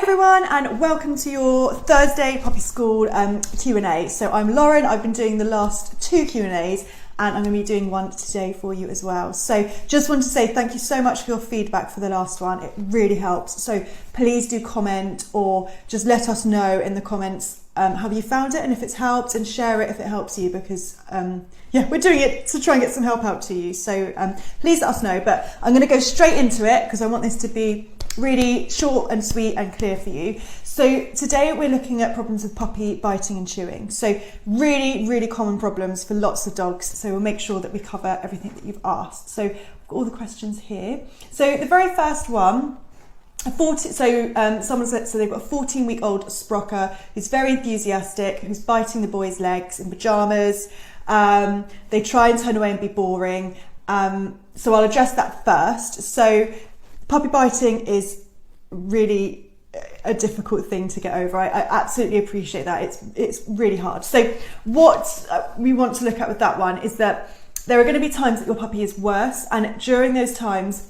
Everyone, and welcome to your Thursday Puppy School Q&A. So I'm Lauren. I've been doing the last two Q&As and I'm going to be doing one today for you as well. So just want to say thank you so much for your feedback for the last one. It really helps. So please do comment or just let us know in the comments how you found it and if it's helped, and share it if it helps you, because we're doing it to try and get some help out to you. So please let us know, but I'm going to go straight into it because I want this to be really short and sweet and clear for you. So today we're looking at problems with puppy biting and chewing. So really common problems for lots of dogs. So we'll make sure that we cover everything that you've asked. So I've got all the questions here. So the very first one, someone said, so they've got a 14-week-old Sprocker who's very enthusiastic, who's biting the boys' legs in pajamas. They try and turn away and be boring. So I'll address that first. So puppy biting is really a difficult thing to get over. I absolutely appreciate that. It's really hard. So what we want to look at with that one is that there are going to be times that your puppy is worse, and during those times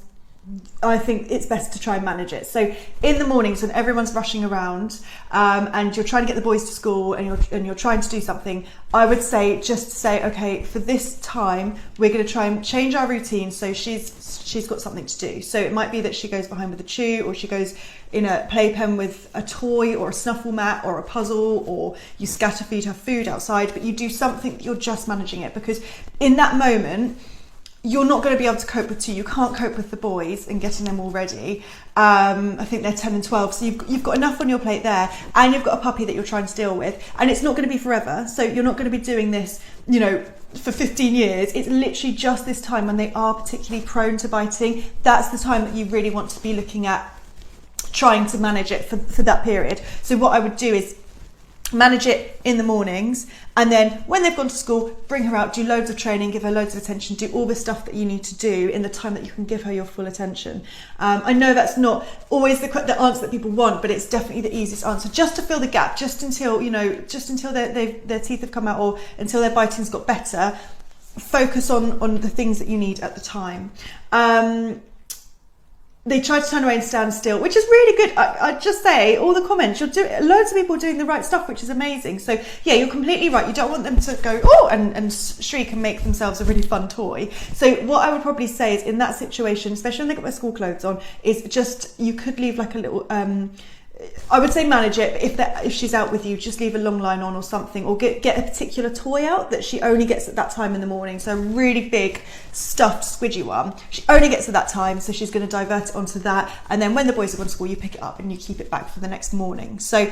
I think it's best to try and manage it. So in the mornings when everyone's rushing around and you're trying to get the boys to school and you're trying to do something, I would say okay, for this time we're going to try and change our routine so she's got something to do. So it might be that she goes behind with a chew, or she goes in a playpen with a toy or a snuffle mat or a puzzle, or you scatter feed her food outside, but you do something that you're just managing it, because in that moment you're not going to be able to cope with two. You can't cope with the boys and getting them all ready. I think they're 10 and 12. So you've got enough on your plate there, and you've got a puppy that you're trying to deal with, and it's not going to be forever. So you're not going to be doing this, for 15 years. It's literally just this time when they are particularly prone to biting. That's the time that you really want to be looking at trying to manage it for that period. So what I would do is manage it in the mornings, and then when they've gone to school, bring her out, do loads of training, give her loads of attention, do all the stuff that you need to do in the time that you can give her your full attention. I know that's not always the answer that people want, but it's definitely the easiest answer, just to fill the gap, just until their teeth have come out, or until their biting's got better. Focus on the things that you need at the time. They try to turn away and stand still, which is really good. I just say, all the comments, loads of people are doing the right stuff, which is amazing. So yeah, you're completely right. You don't want them to go, and shriek and make themselves a really fun toy. So what I would probably say is, in that situation, especially when they got their school clothes on, is just, you could leave like a little, I would say manage it. If she's out with you, just leave a long line on or something, or get a particular toy out that she only gets at that time in the morning. So a really big stuffed squidgy one, she only gets at that time, so she's going to divert it onto that, and then when the boys have gone to school, you pick it up and you keep it back for the next morning. So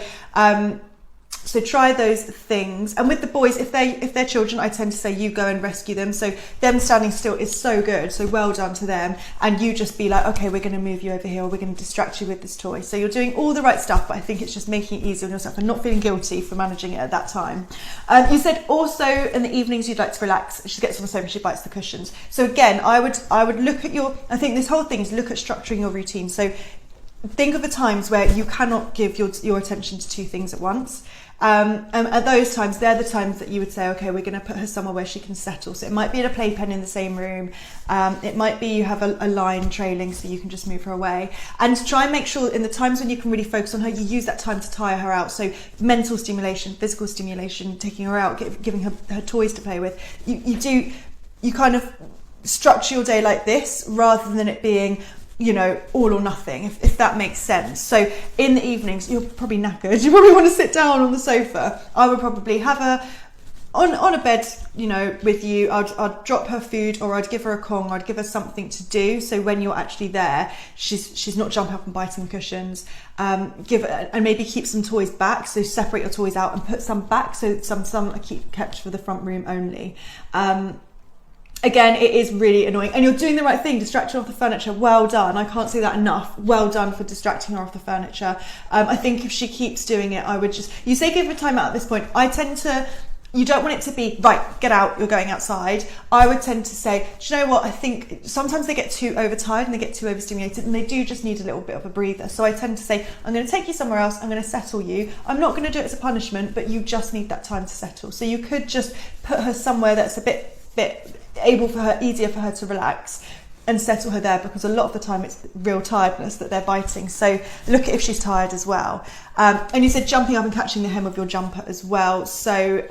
try those things. And with the boys, if they're children, I tend to say you go and rescue them. So them standing still is so good, so well done to them. And you just be like, okay, we're going to move you over here, or we're going to distract you with this toy. So you're doing all the right stuff, but I think it's just making it easier on yourself and not feeling guilty for managing it at that time. You said also in the evenings you'd like to relax. She gets on the sofa, she bites the cushions. So again, I would look at I think this whole thing is look at structuring your routine. So think of the times where you cannot give your attention to two things at once. And at those times, they're the times that you would say, okay, we're going to put her somewhere where she can settle. So it might be in a playpen in the same room. It might be you have a line trailing so you can just move her away. And to try and make sure in the times when you can really focus on her, you use that time to tire her out. So mental stimulation, physical stimulation, taking her out, giving her toys to play with. You kind of structure your day like this, rather than it being, all or nothing, if that makes sense. So in the evenings, you're probably knackered, you probably want to sit down on the sofa. I would probably have her on a bed, with you. I'd drop her food, or I'd give her a Kong, or I'd give her something to do. So when you're actually there, she's not jumping up and biting the cushions. And maybe keep some toys back. So separate your toys out and put some back. So some are kept for the front room only. Again, it is really annoying, and you're doing the right thing, distract her off the furniture. Well done. I can't say that enough. Well done for distracting her off the furniture. I think if she keeps doing it, I would you say give her time out at this point. You don't want it to be, right, get out, you're going outside. I would tend to say, do you know what, I think sometimes they get too overtired and they get too overstimulated, and they do just need a little bit of a breather. So I tend to say, I'm going to take you somewhere else, I'm going to settle you. I'm not going to do it as a punishment, but you just need that time to settle. So you could just put her somewhere that's a bit easier for her to relax, and settle her there, because a lot of the time it's real tiredness that they're biting. So look at if she's tired as well. And you said jumping up and catching the hem of your jumper as well. So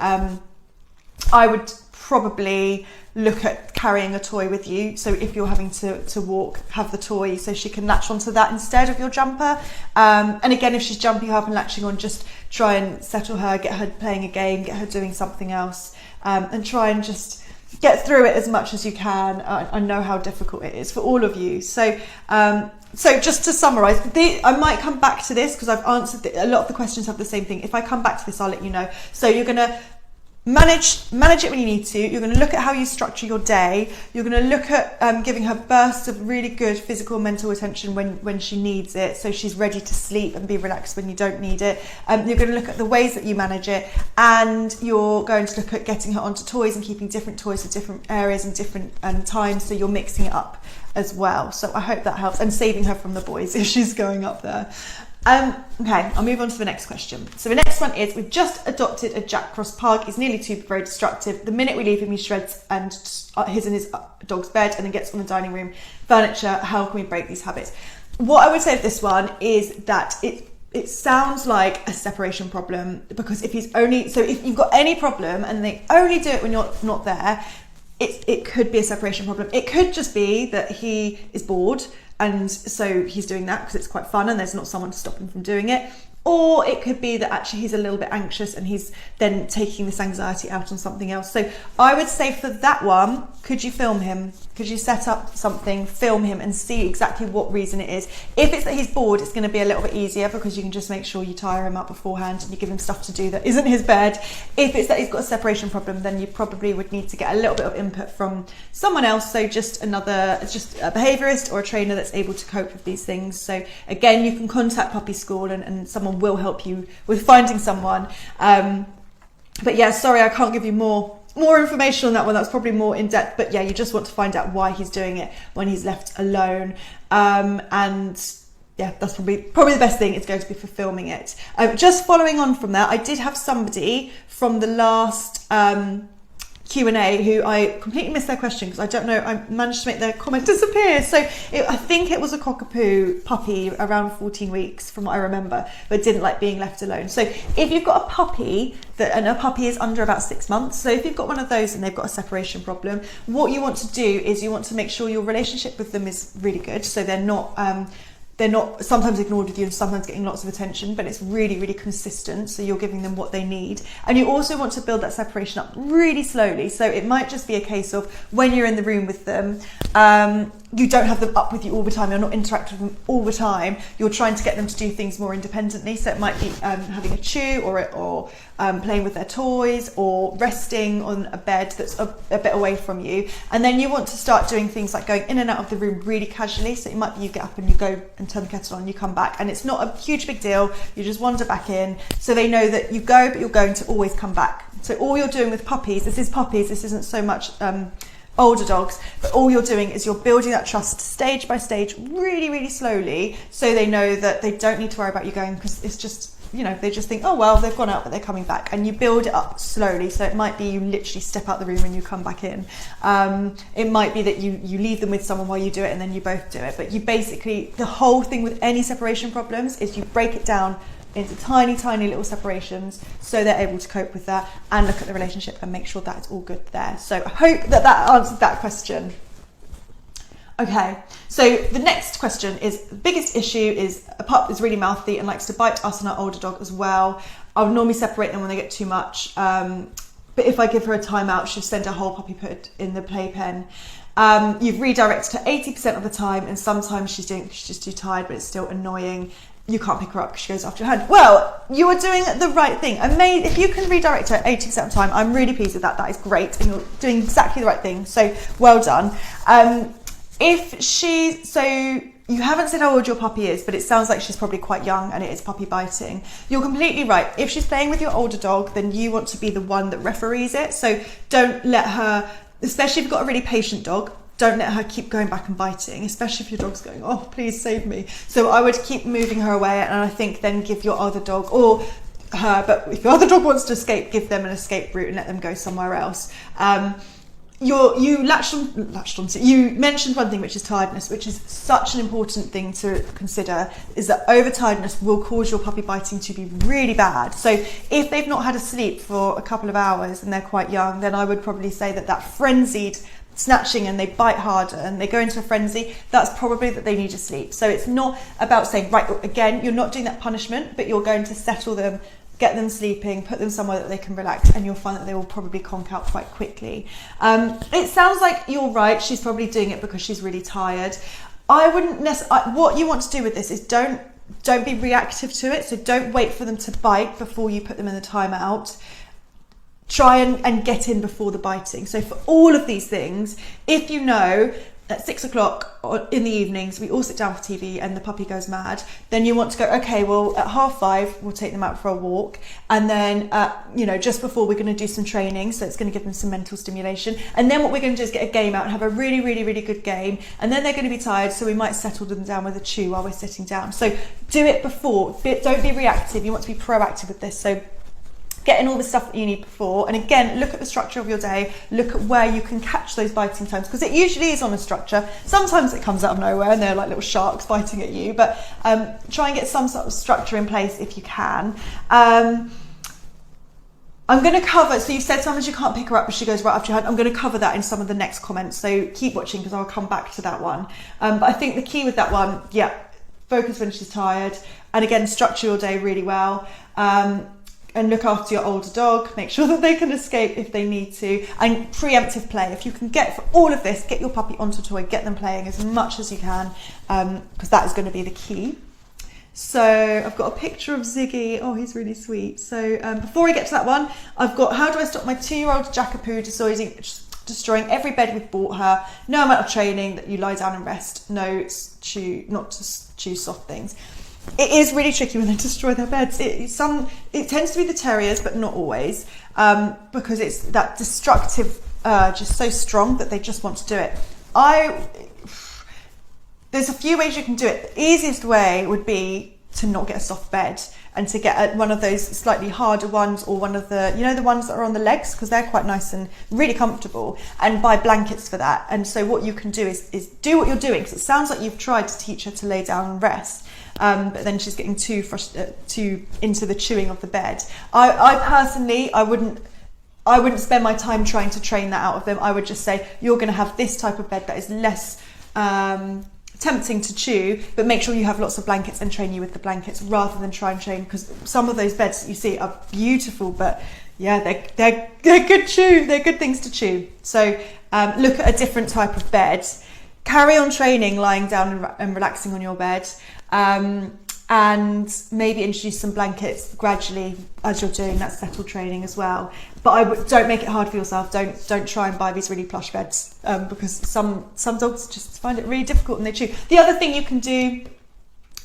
I would probably look at carrying a toy with you. So if you're having to walk, have the toy so she can latch onto that instead of your jumper. And again, if she's jumping up and latching on, just try and settle her, get her playing a game, get her doing something else, and try and just get through it as much as you can. I know how difficult it is for all of you. So just to summarise, I might come back to this because I've answered a lot of the questions have the same thing. If I come back to this, I'll let you know. So you're going to manage it when you need to. You're going to look at how you structure your day. You're going to look at giving her bursts of really good physical and mental attention when she needs it, so she's ready to sleep and be relaxed when you don't need it. You're going to look at the ways that you manage it, and you're going to look at getting her onto toys and keeping different toys for different areas and different times, so you're mixing it up as well. So I hope that helps, and saving her from the boys if she's going up there. Okay, I'll move on to the next question. So the next one is, we've just adopted a Jack Cross Pug. He's nearly too very destructive. The minute we leave him, he shreds and his and his dog's bed and then gets on the dining room furniture. How can we break these habits? What I would say of this one is that it sounds like a separation problem, because if you've got any problem and they only do it when you're not there, it could be a separation problem. It could just be that he is bored, and so he's doing that because it's quite fun and there's not someone to stop him from doing it. Or it could be that actually he's a little bit anxious and he's then taking this anxiety out on something else. So I would say for that one, could you film him? Could you set up something, film him, and see exactly what reason it is? If it's that he's bored, it's going to be a little bit easier because you can just make sure you tire him up beforehand and you give him stuff to do that isn't his bed. If it's that he's got a separation problem, then you probably would need to get a little bit of input from someone else. So just a behaviourist or a trainer that's able to cope with these things. So again, you can contact Puppy School and someone will help you with finding someone. But yeah, sorry, I can't give you more information on that one. That's probably more in depth, but yeah, you just want to find out why he's doing it when he's left alone. And yeah, that's probably the best thing is going to be for filming it. Just following on from that, I did have somebody from the last Q&A who I completely missed their question because I don't know, I managed to make their comment disappear. So I think it was a cockapoo puppy around 14 weeks from what I remember, but didn't like being left alone. So if you've got a puppy and a puppy is under about 6 months, so if you've got one of those and they've got a separation problem, what you want to do is you want to make sure your relationship with them is really good. So they're not sometimes ignored with you and sometimes getting lots of attention, but it's really, really consistent. So you're giving them what they need. And you also want to build that separation up really slowly. So it might just be a case of when you're in the room with them, you don't have them up with you all the time. You're not interacting with them all the time. You're trying to get them to do things more independently. So it might be having a chew or playing with their toys or resting on a bed that's a bit away from you. And then you want to start doing things like going in and out of the room really casually. So it might be you get up and you go and turn the kettle on, you come back, and it's not a huge big deal. You just wander back in, so they know that you go, but you're going to always come back. So all you're doing with puppies, this isn't so much older dogs, but all you're doing is you're building that trust stage by stage, really, really slowly, so they know that they don't need to worry about you going, because it's just, they just think, oh, well, they've gone out, but they're coming back. And you build it up slowly. So it might be you literally step out the room and you come back in. It might be that you leave them with someone while you do it and then you both do it. But you basically, the whole thing with any separation problems is you break it down into tiny, tiny little separations so they're able to cope with that and look at the relationship and make sure that it's all good there. So I hope that answered that question. Okay, so the next question is, the biggest issue is a pup is really mouthy and likes to bite us and our older dog as well. I would normally separate them when they get too much, but if I give her a timeout, she'll send her whole puppy put in the playpen. You've redirected her 80% of the time, and sometimes she's just too tired, but it's still annoying. You can't pick her up because she goes after your hand. Well, you are doing the right thing. If you can redirect her 80% of the time, I'm really pleased with that. That is great, and you're doing exactly the right thing. So well done. So you haven't said how old your puppy is, but it sounds like she's probably quite young and it is puppy biting. You're completely right. If she's playing with your older dog, then you want to be the one that referees it. So don't let her, especially if you've got a really patient dog, don't let her keep going back and biting, especially if your dog's going, oh, please save me. So I would keep moving her away, and I think then give your other dog, or her, but if your other dog wants to escape, give them an escape route and let them go somewhere else. you you mentioned one thing, which is tiredness, which is such an important thing to consider, is that over tiredness will cause your puppy biting to be really bad. So if they've not had a sleep for a couple of hours and they're quite young, then I would probably say that frenzied snatching and they bite harder and they go into a frenzy, that's probably that they need to sleep. So it's not about saying, right, again, you're not doing that punishment, but you're going to settle them, get them sleeping, put them somewhere that they can relax, and you'll find that they will probably conk out quite quickly. It sounds like you're right, she's probably doing it because she's really tired. I wouldn't necessarily, what you want to do with this is don't be reactive to it, so don't wait for them to bite before you put them in the timeout. Try and get in before the biting. So for all of these things, if you know at 6 o'clock in the evenings, we all sit down for TV and the puppy goes mad, then you want to go, okay, well, at 5:30, we'll take them out for a walk. And then, just before, we're going to do some training. So it's going to give them some mental stimulation. And then what we're going to do is get a game out and have a really, really, really good game. And then they're going to be tired. So we might settle them down with a chew while we're sitting down. So do it before. Don't be reactive. You want to be proactive with this. So get in all the stuff that you need before, and again, look at the structure of your day, look at where you can catch those biting times, because it usually is on a structure. Sometimes it comes out of nowhere and they're like little sharks biting at you, but try and get some sort of structure in place if you can. I'm going to cover, so you've said sometimes you can't pick her up but she goes right after your hand. I'm going to cover that in some of the next comments, so keep watching because I'll come back to that one. But I think the key with that one, focus when she's tired, and again, structure your day really well. And look after your older dog, make sure that they can escape if they need to, and preemptive play. If you can get, for all of this, get your puppy onto a toy, get them playing as much as you can, because that is going to be the key. So I've got a picture of Ziggy. Oh, he's really sweet. So before I get to that one, I've got, how do I stop my 2-year-old Jackapoo destroying every bed we've bought her? No amount of training, that you lie down and rest. No, not to chew soft things. It is really tricky when they destroy their beds. It tends to be the terriers, but not always, because it's that destructive urge is so strong that they just want to do it. There's a few ways you can do it. The easiest way would be to not get a soft bed and to get one of those slightly harder ones, or one of the, the ones that are on the legs, because they're quite nice and really comfortable, and buy blankets for that. And so what you can do is do what you're doing, because it sounds like you've tried to teach her to lay down and rest. But then she's getting too into the chewing of the bed. I personally, I wouldn't spend my time trying to train that out of them. I would just say, you're going to have this type of bed that is less tempting to chew, but make sure you have lots of blankets and train you with the blankets, rather than try and train, because some of those beds that you see are beautiful, but they're good chew. They're good things to chew. So look at a different type of bed. Carry on training, lying down and relaxing on your bed. And maybe introduce some blankets gradually as you're doing that settled training as well. But don't make it hard for yourself. Don't try and buy these really plush beds, because some dogs just find it really difficult and they chew. The other thing you can do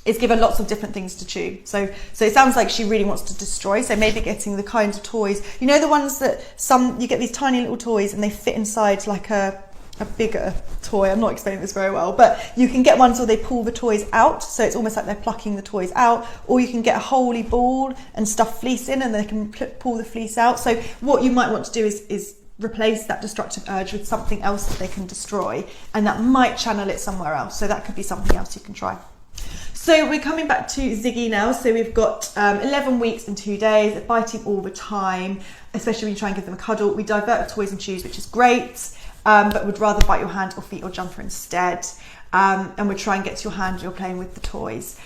is give her lots of different things to chew. So it sounds like she really wants to destroy. So maybe getting the kind of toys, the ones that you get these tiny little toys and they fit inside like a bigger toy. I'm not explaining this very well, but you can get ones where they pull the toys out, so it's almost like they're plucking the toys out, or you can get a holy ball and stuff fleece in and they can pull the fleece out. So what you might want to do is replace that destructive urge with something else that they can destroy, and that might channel it somewhere else. So that could be something else you can try. So we're coming back to Ziggy now. So we've got 11 weeks and 2 days, they're biting all the time, especially when you try and give them a cuddle. We divert the toys and chews, which is great. But would rather bite your hand or feet or jumper instead. And would try and get to your hand when you're playing with the toys.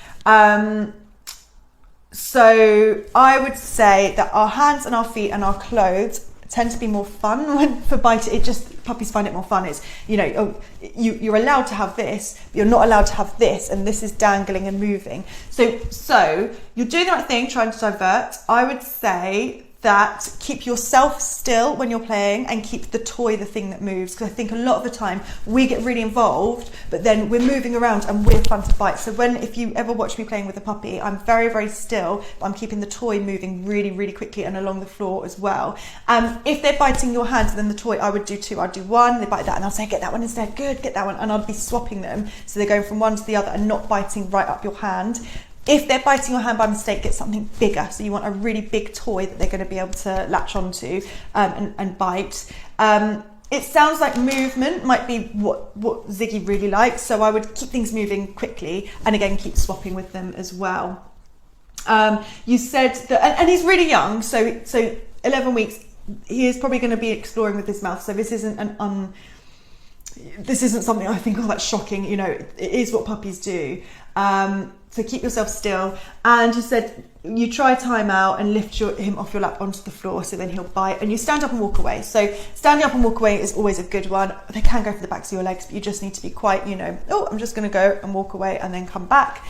So I would say that our hands and our feet and our clothes tend to be more fun for biting. Puppies find it more fun. It's, you're allowed to have this, but you're not allowed to have this, and this is dangling and moving. So you're doing the right thing, trying to divert. I would say that keep yourself still when you're playing and keep the toy the thing that moves, because I think a lot of the time we get really involved, but then we're moving around and we're fun to bite. So if you ever watch me playing with a puppy, I'm very, very still, but I'm keeping the toy moving really, really quickly and along the floor as well. If they're biting your hand, then the toy, I would do two. I'd do one, they bite that, and I'll say, get that one instead, good, get that one, and I'd be swapping them, so they're going from one to the other and not biting right up your hand. If they're biting your hand by mistake, get something bigger. So you want a really big toy that they're going to be able to latch onto and bite. it sounds like movement might be what Ziggy really likes. So I would keep things moving quickly, and again, keep swapping with them as well. You said that, and he's really young, so 11 weeks, he is probably going to be exploring with his mouth. So this isn't this isn't something I think, oh, that's shocking. You know, it is what puppies do. So keep yourself still. And you said you try time out and lift him off your lap onto the floor, so then he'll bite, and you stand up and walk away. So standing up and walk away is always a good one. They can go for the backs of your legs, but you just need to be quite, you know, oh, I'm just going to go and walk away and then come back.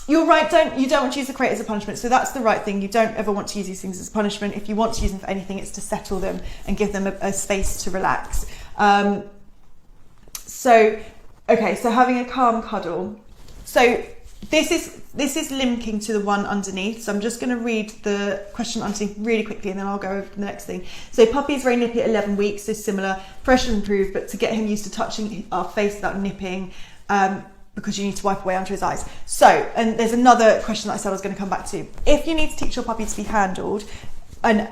You're right, you don't want to use the crate as a punishment. So that's the right thing. You don't ever want to use these things as punishment. If you want to use them for anything, it's to settle them and give them a space to relax. So having a calm cuddle. So this is linking to the one underneath. So I'm just going to read the question underneath really quickly, and then I'll go over to the next thing. So puppy is very nippy at 11 weeks, so similar. Fresh and improved, but to get him used to touching our face without nipping, because you need to wipe away under his eyes. So, and there's another question that I said I was going to come back to. If you need to teach your puppy to be handled, and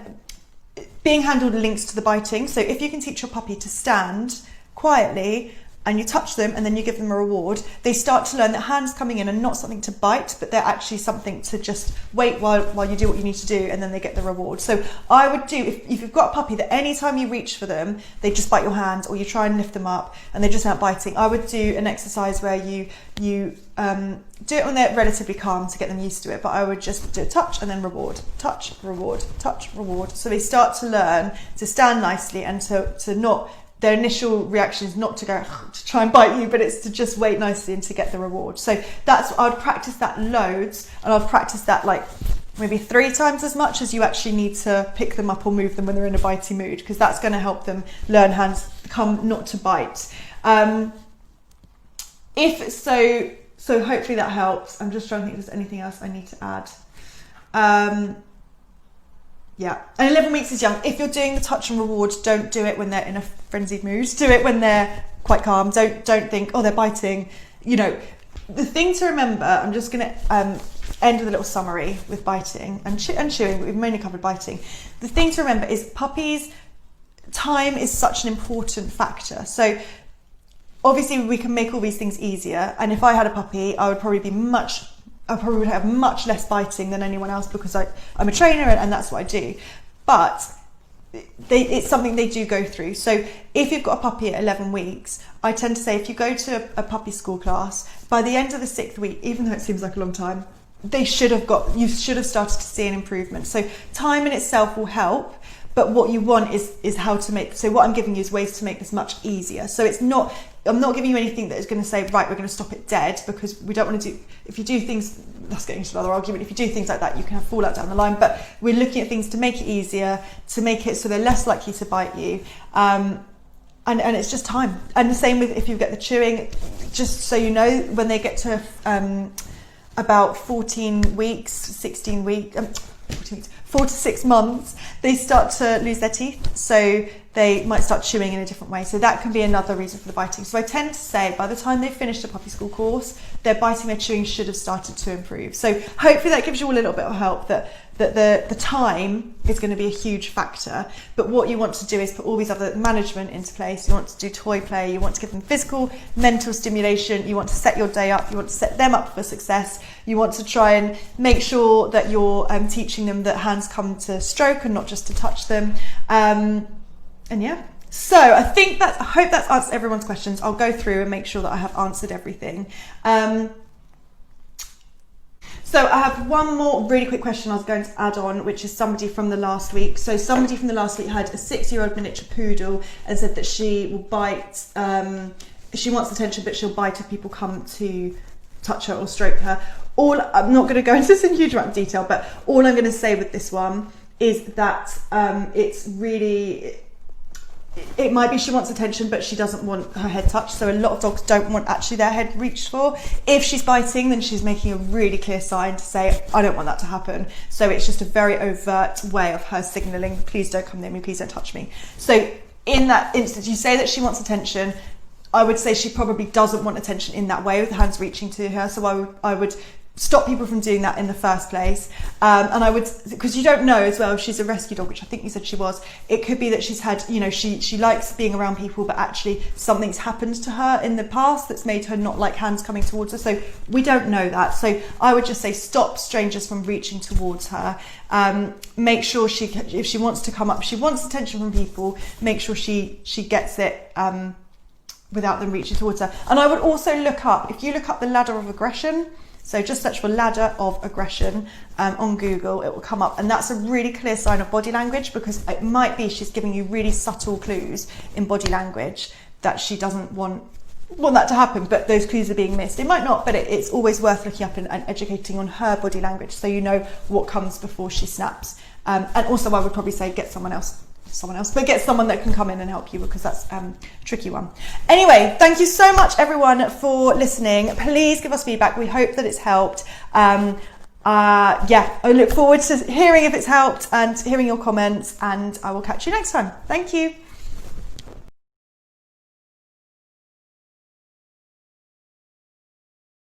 being handled links to the biting. So if you can teach your puppy to stand quietly, and you touch them and then you give them a reward, they start to learn that hands coming in are not something to bite, but they're actually something to just wait while you do what you need to do, and then they get the reward. So I would do, if you've got a puppy that anytime you reach for them, they just bite your hand, or you try and lift them up and they just aren't biting, I would do an exercise where you do it when they're relatively calm to get them used to it, but I would just do a touch and then reward, touch, reward, touch, reward. So they start to learn to stand nicely and to not, their initial reaction is not to go to try and bite you, but it's to just wait nicely and to get the reward. So I would practice that loads, and I'd practice that like maybe 3 times as much as you actually need to pick them up or move them when they're in a bitey mood, because that's going to help them learn hands come not to bite. So hopefully that helps. I'm just trying to think if there's anything else I need to add. Yeah, and 11 weeks is young. If you're doing the touch and reward, don't do it when they're in a frenzied mood. Do it when they're quite calm. Don't think, oh, they're biting. You know, the thing to remember, I'm just going to end with a little summary with biting and chewing. We've mainly covered biting. The thing to remember is puppies, time is such an important factor. So obviously we can make all these things easier. And if I had a puppy, I would probably would have much less biting than anyone else, because I'm a trainer and that's what I do. But it's something they do go through. So if you've got a puppy at 11 weeks, I tend to say if you go to a puppy school class, by the end of the 6th week, even though it seems like a long time, you should have started to see an improvement. So time in itself will help, but what you want is how to make, so what I'm giving you is ways to make this much easier. So I'm not giving you anything that is going to say, right, we're going to stop it dead, because we don't want to do, if you do things, that's getting into another argument, if you do things like that, you can have fallout down the line, but we're looking at things to make it easier, to make it so they're less likely to bite you. And it's just time. And the same with if you get the chewing, just so you know, when they get to about 14 weeks, 16 weeks, 4 to 6 months, they start to lose their teeth. So they might start chewing in a different way. So that can be another reason for the biting. So I tend to say by the time they've finished a puppy school course, their biting, their chewing should have started to improve. So hopefully that gives you a little bit of help that the time is going to be a huge factor. But what you want to do is put all these other management into place. You want to do toy play, you want to give them physical, mental stimulation, you want to set your day up, you want to set them up for success, you want to try and make sure that you're teaching them that hands come to stroke and not just to touch them. And yeah, so I hope that's answered everyone's questions. I'll go through and make sure that I have answered everything. So I have one more really quick question I was going to add on, which is somebody from the last week. So somebody from the last week had a 6-year-old miniature poodle and said that she will bite, she wants attention, but she'll bite if people come to touch her or stroke her. I'm not going to go into this in huge amount of detail, but all I'm going to say with this one is that it might be she wants attention, but she doesn't want her head touched. So a lot of dogs don't want actually their head reached for. If she's biting, then she's making a really clear sign to say, I don't want that to happen. So it's just a very overt way of her signalling, please don't come near me, please don't touch me. So in that instance, you say that she wants attention. I would say she probably doesn't want attention in that way with the hands reaching to her. So I would stop people from doing that in the first place. And I would, because you don't know as well if she's a rescue dog, which I think you said she was. It could be that she's had, you know, she likes being around people, but actually something's happened to her in the past that's made her not like hands coming towards her. So we don't know that. So I would just say stop strangers from reaching towards her. Make sure if she wants to come up, she wants attention from people, make sure she gets it without them reaching towards her. And I would also look up, if you look up the ladder of aggression, so just search for ladder of aggression on Google, it will come up. And that's a really clear sign of body language, because it might be she's giving you really subtle clues in body language that she doesn't want that to happen, but those clues are being missed. It might not, but it's always worth looking up and educating on her body language so you know what comes before she snaps. And also I would probably say get someone else, but get someone that can come in and help you, because that's a tricky one. Anyway, thank you so much everyone for listening. Please give us feedback. We hope that it's helped. I look forward to hearing if it's helped and hearing your comments, and I will catch you next time. Thank you.